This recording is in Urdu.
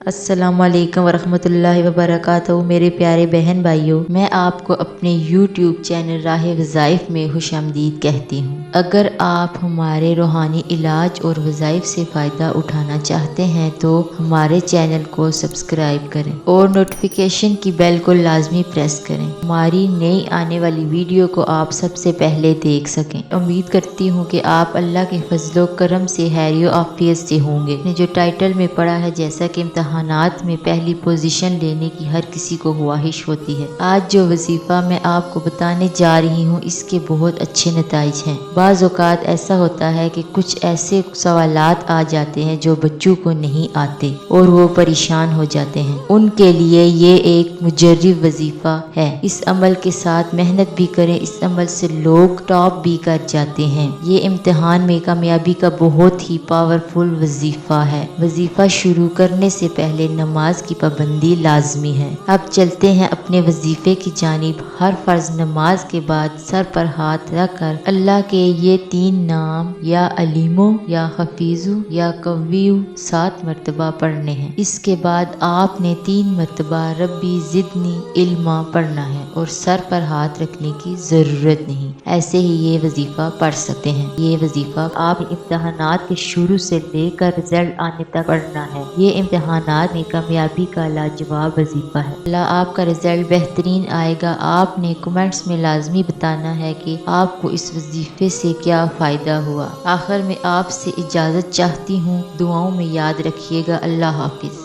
السلام علیکم ورحمۃ اللہ وبرکاتہ۔ میرے پیارے بہن بھائیوں، میں آپ کو اپنے یوٹیوب چینل راہ وظائف میں خوش آمدید کہتی ہوں۔ اگر آپ ہمارے روحانی علاج اور وظائف سے فائدہ اٹھانا چاہتے ہیں تو ہمارے چینل کو سبسکرائب کریں اور نوٹیفیکیشن کی بیل کو لازمی پریس کریں، ہماری نئی آنے والی ویڈیو کو آپ سب سے پہلے دیکھ سکیں۔ امید کرتی ہوں کہ آپ اللہ کے فضل و کرم سے خیر و عافیت سے ہوں گے۔ جو ٹائٹل میں پڑھا ہے، جیسا کہ امتحانات میں پہلی پوزیشن لینے کی ہر کسی کو خواہش ہوتی ہے، آج جو وظیفہ میں آپ کو بتانے جا رہی ہوں اس کے بہت اچھے نتائج ہیں۔ بعض اوقات ایسا ہوتا ہے کہ کچھ ایسے سوالات آ جاتے ہیں جو بچوں کو نہیں آتے اور وہ پریشان ہو جاتے ہیں، ان کے لیے یہ ایک مجرب وظیفہ ہے۔ اس عمل کے ساتھ محنت بھی کریں، اس عمل سے لوگ ٹاپ بھی کر جاتے ہیں۔ یہ امتحان میں کامیابی کا بہت ہی پاورفل وظیفہ ہے۔ وظیفہ شروع کرنے سے پہلے نماز کی پابندی لازمی ہے۔ اب چلتے ہیں اپنے وظیفے کی جانب۔ ہر فرض نماز کے بعد سر پر ہاتھ رکھ کر اللہ کے یہ 3 نام یا علیمو یا حفیظو یا قویو 7 مرتبہ پڑھنے ہیں۔ اس کے بعد آپ نے 3 مرتبہ ربی زدنی علما پڑھنا ہے اور سر پر ہاتھ رکھنے کی ضرورت نہیں۔ ایسے ہی یہ وظیفہ پڑھ سکتے ہیں۔ یہ وظیفہ آپ امتحانات کے شروع سے لے کر رزلٹ آنے تک پڑھنا ہے۔ یہ امتحانات میں کامیابی کا لاجواب وظیفہ ہے۔ اللہ آپ کا رزلٹ بہترین آئے گا۔ آپ نے کمنٹس میں لازمی بتانا ہے کہ آپ کو اس وظیفے سے کیا فائدہ ہوا۔ آخر میں آپ سے اجازت چاہتی ہوں، دعاؤں میں یاد رکھیے گا۔ اللہ حافظ۔